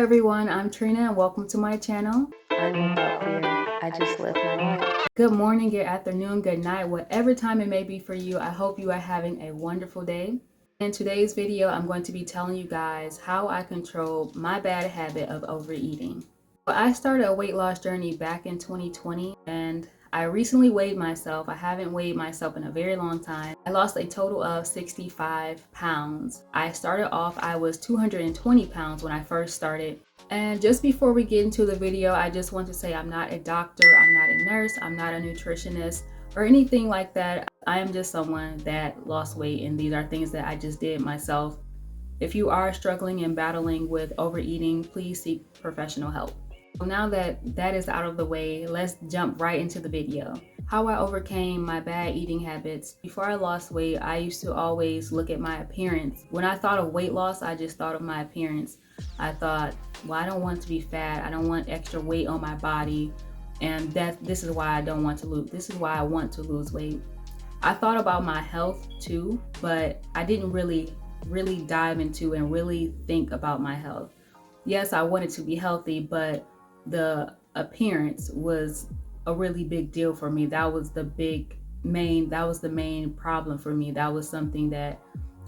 everyone, I'm Trina and welcome to my channel. I don't live out here. I just live my life. Good morning, good afternoon, good night, whatever time it may be for you. I hope you are having a wonderful day. In today's video, I'm going to be telling you guys how I control my bad habit of overeating. I started a weight loss journey back in 2020 and I recently weighed myself. I haven't weighed myself in a very long time. I lost a total of 65 pounds. I started off, I was 220 pounds when I first started. And just before we get into the video, I just want to say I'm not a doctor, I'm not a nurse, I'm not a nutritionist or anything like that. I am just someone that lost weight and these are things that I just did myself. If you are struggling and battling with overeating, please seek professional help. Now that that is out of the way, let's jump right into the video. How I overcame my bad eating habits. Before I lost weight, I used to always look at my appearance. When I thought of weight loss, I just thought of my appearance. I thought, well, I don't want to be fat. I don't want extra weight on my body. And this is why I don't want to lose. This is why I want to lose weight. I thought about my health too, but I didn't really dive into and really think about my health. Yes, I wanted to be healthy, but the appearance was a really big deal for me. That was the main problem for me. That was something that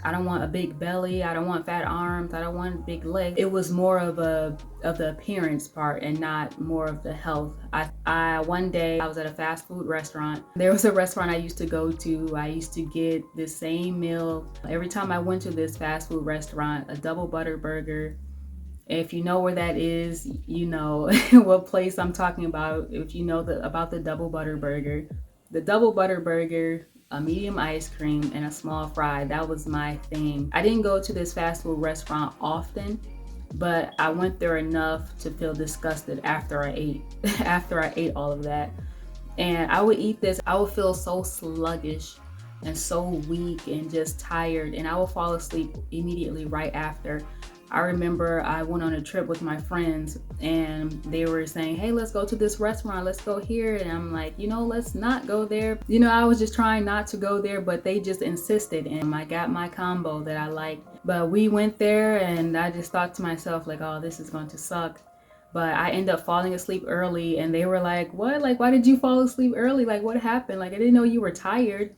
I don't want a big belly, I don't want fat arms, I don't want big legs. It was more of the appearance part and not more of the health. I one day I was at a fast food restaurant. There was a restaurant I used to go to. I used to get the same meal every time I went to this fast food restaurant, a double butter burger. If you know where that is, you know what place I'm talking about. If you know about the double butter burger. The double butter burger, a medium ice cream, and a small fry, that was my thing. I didn't go to this fast food restaurant often, but I went there enough to feel disgusted after I ate, after I ate all of that. And I would eat this, I would feel so sluggish and so weak and just tired, and I would fall asleep immediately right after. I remember I went on a trip with my friends and they were saying, hey, let's go to this restaurant, let's go here. And I'm like, let's not go there. I was just trying not to go there, but they just insisted and I got my combo that I liked. But we went there and I just thought to myself like, oh, this is going to suck. But I ended up falling asleep early and they were like, what? Like, why did you fall asleep early? Like, what happened? Like, I didn't know you were tired.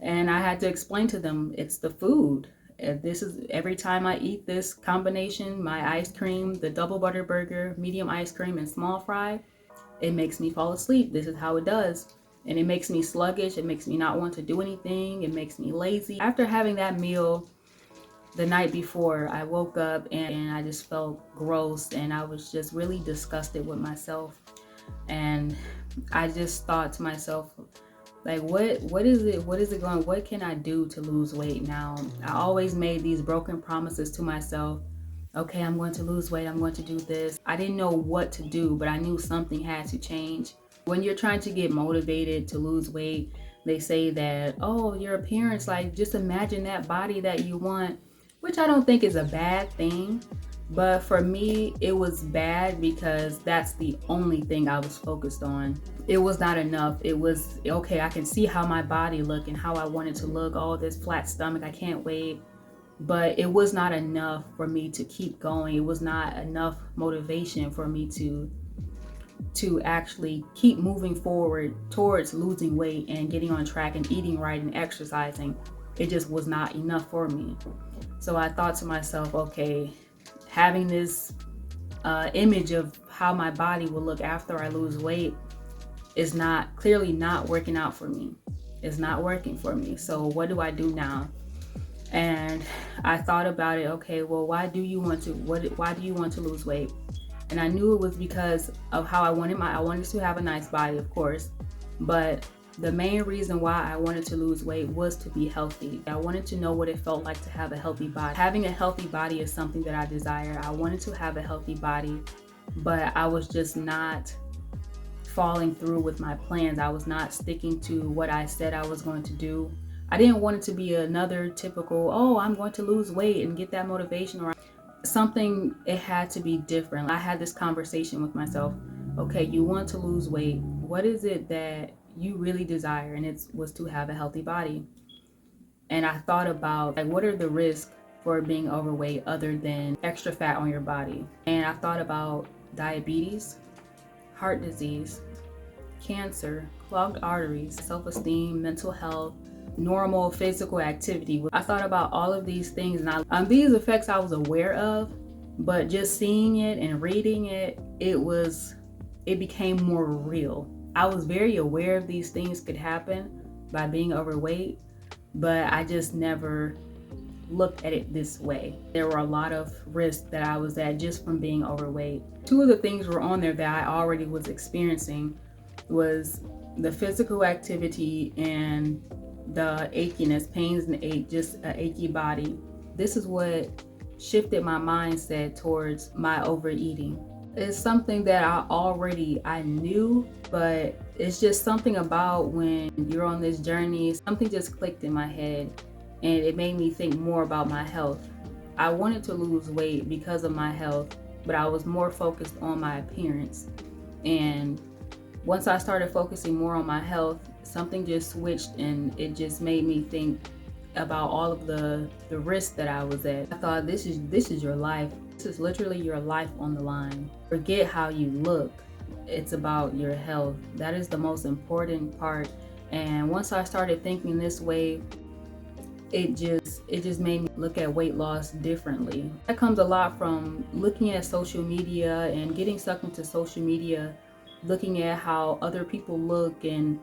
And I had to explain to them, it's the food. This is every time I eat this combination, my ice cream, the double butter burger, medium ice cream, and small fry, it makes me fall asleep. This is how it does. And it makes me sluggish. It makes me not want to do anything. It makes me lazy. After having that meal the night before, I woke up and I just felt gross and I was just really disgusted with myself. And I just thought to myself, like, what can I do to lose weight now? I always made these broken promises to myself. Okay, I'm going to lose weight, I'm going to do this. I didn't know what to do, but I knew something had to change. When you're trying to get motivated to lose weight, they say that, oh, your appearance, like just imagine that body that you want, which I don't think is a bad thing. But for me, it was bad because that's the only thing I was focused on. It was not enough. It was, okay, I can see how my body looked and how I wanted to look. Oh, this flat stomach, I can't wait. But it was not enough for me to keep going. It was not enough motivation for me to actually keep moving forward towards losing weight and getting on track and eating right and exercising. It just was not enough for me. So I thought to myself, okay, having this image of how my body will look after I lose weight is clearly not working out for me. It's not working for me. So what do I do now? And I thought about it. Okay, well, why do you want to lose weight? And I knew it was because of how I wanted to have a nice body, of course, but the main reason why I wanted to lose weight was to be healthy. I wanted to know what it felt like to have a healthy body. Having a healthy body is something that I desire. I wanted to have a healthy body, but I was just not following through with my plans. I was not sticking to what I said I was going to do. I didn't want it to be another typical, oh, I'm going to lose weight and get that motivation, or something. It had to be different. I had this conversation with myself. Okay, you want to lose weight. What is it that you really desire? And it was to have a healthy body. And I thought about, like, what are the risks for being overweight other than extra fat on your body. And I thought about diabetes, heart disease, cancer, clogged arteries, self-esteem, mental health, normal physical activity. I thought about all of these things, and these effects I was aware of, but just seeing it and reading it, it became more real. I was very aware of these things could happen by being overweight, but I just never looked at it this way. There were a lot of risks that I was at just from being overweight. Two of the things were on there that I already was experiencing was the physical activity and the achiness, pains and ache, just an achy body. This is what shifted my mindset towards my overeating. It's something that I knew, but it's just something about when you're on this journey, something just clicked in my head and it made me think more about my health. I wanted to lose weight because of my health, but I was more focused on my appearance. And once I started focusing more on my health, something just switched and it just made me think about all of the risks that I was at. I thought, this is your life. This is literally your life on the line. Forget how you look. It's about your health. That is the most important part. And once I started thinking this way, it just made me look at weight loss differently. That comes a lot from looking at social media and getting stuck into social media, looking at how other people look and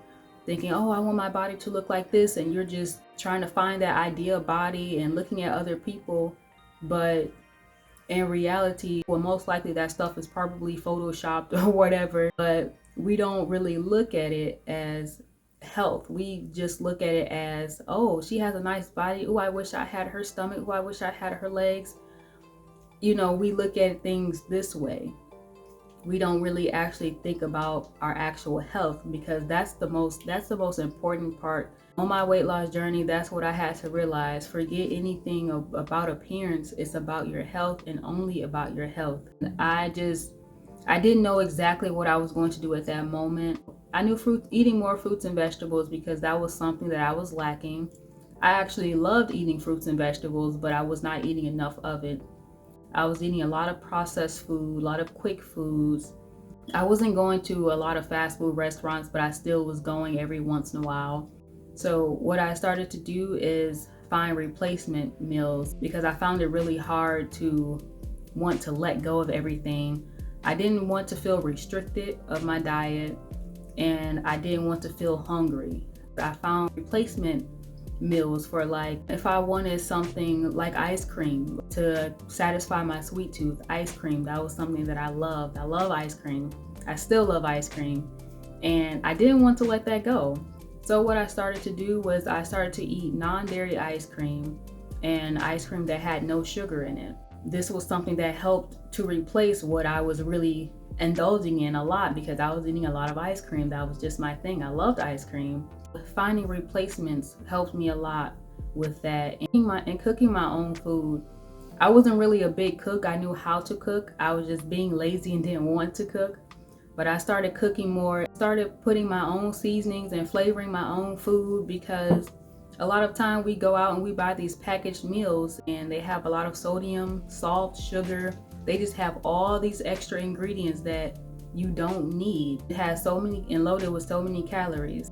thinking, oh, I want my body to look like this, and you're just trying to find that ideal body and looking at other people. But in reality, well, most likely that stuff is probably photoshopped or whatever, but we don't really look at it as health. We just look at it as, oh, she has a nice body. Oh, I wish I had her stomach. Oh, I wish I had her legs. We look at things this way. We don't really actually think about our actual health, because that's the most important part. On my weight loss journey, that's what I had to realize. Forget anything about appearance. It's about your health and only about your health. I didn't know exactly what I was going to do at that moment. I knew eating more fruits and vegetables, because that was something that I was lacking. I actually loved eating fruits and vegetables, but I was not eating enough of it. I was eating a lot of processed food, a lot of quick foods. I wasn't going to a lot of fast food restaurants, but I still was going every once in a while. So what I started to do is find replacement meals, because I found it really hard to want to let go of everything. I didn't want to feel restricted of my diet, and I didn't want to feel hungry. I found replacement meals for, like, if I wanted something like ice cream to satisfy my sweet tooth. Ice cream, that was something that I loved. I love ice cream. I still love ice cream, and I didn't want to let that go. So what I started to do was I started to eat non-dairy ice cream and ice cream that had no sugar in it. This was something that helped to replace what I was really indulging in a lot, because I was eating a lot of ice cream. That was just my thing. I loved ice cream. Finding replacements helped me a lot with that. And cooking my own food. I wasn't really a big cook. I knew how to cook. I was just being lazy and didn't want to cook. But I started cooking more, started putting my own seasonings and flavoring my own food, because a lot of time we go out and we buy these packaged meals and they have a lot of sodium, salt, sugar. They just have all these extra ingredients that you don't need. It has so many and loaded with so many calories.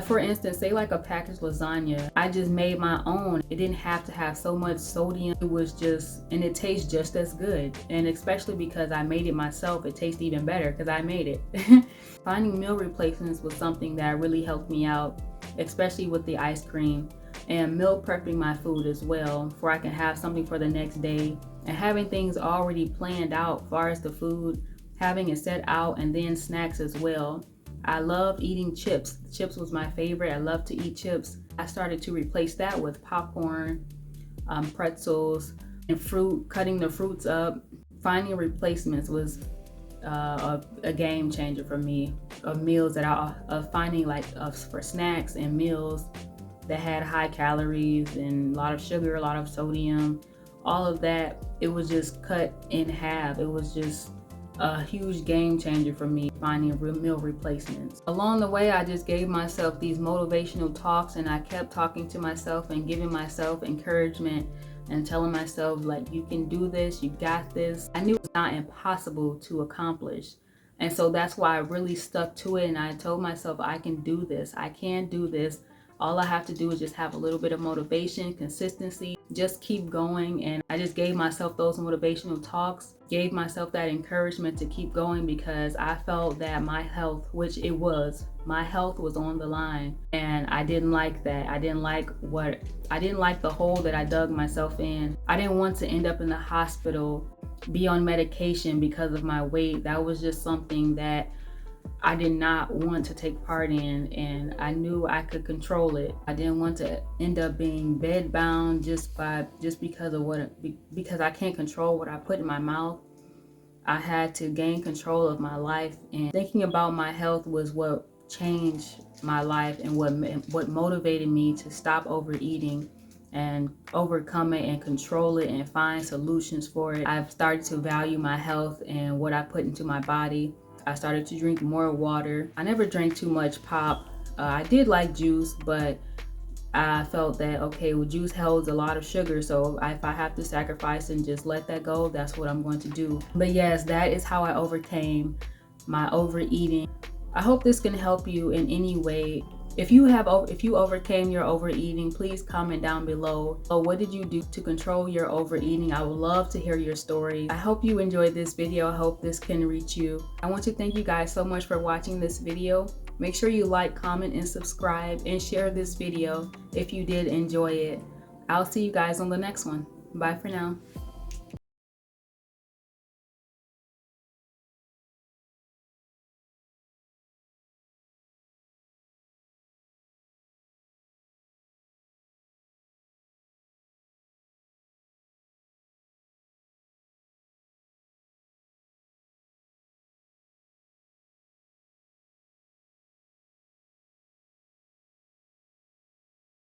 For instance, say like a packaged lasagna, I just made my own. It didn't have to have so much sodium. It was just, and it tastes just as good. And especially because I made it myself, it tastes even better because I made it. Finding meal replacements was something that really helped me out, especially with the ice cream, and meal prepping my food as well, for I can have something for the next day, and having things already planned out as far as the food, having it set out, and then snacks as well. I love eating chips. Chips was my favorite. I love to eat chips. I started to replace that with popcorn, pretzels, and fruit, cutting the fruits up. Finding replacements was a game changer for me, of meals that finding for snacks and meals that had high calories and a lot of sugar, a lot of sodium, all of that. It was just cut in half. It was just a huge game changer for me, finding meal replacements. Along the way, I just gave myself these motivational talks, and I kept talking to myself and giving myself encouragement and telling myself, like, you can do this, you got this. I knew it was not impossible to accomplish. And so that's why I really stuck to it. And I told myself, I can do this. I can do this. All I have to do is just have a little bit of motivation, consistency, just keep going. And I just gave myself those motivational talks, gave myself that encouragement to keep going, because I felt that my health, which it was, my health was on the line. And I didn't like that. I didn't like the hole that I dug myself in. I didn't want to end up in the hospital, be on medication because of my weight. That was just something that I did not want to take part in, and I knew I could control it. I didn't want to end up being bedbound just because I can't control what I put in my mouth. I had to gain control of my life, and thinking about my health was what changed my life and what motivated me to stop overeating and overcome it and control it and find solutions for it. I've started to value my health and what I put into my body. I started to drink more water. I never drank too much pop. I did like juice, but I felt that, okay, well, juice holds a lot of sugar, so if I have to sacrifice and just let that go, that's what I'm going to do. But yes, that is how I overcame my overeating. I hope this can help you in any way. If you overcame your overeating, please comment down below. So what did you do to control your overeating? I would love to hear your story. I hope you enjoyed this video. I hope this can reach you. I want to thank you guys so much for watching this video. Make sure you like, comment, and subscribe, and share this video if you did enjoy it. I'll see you guys on the next one. Bye for now.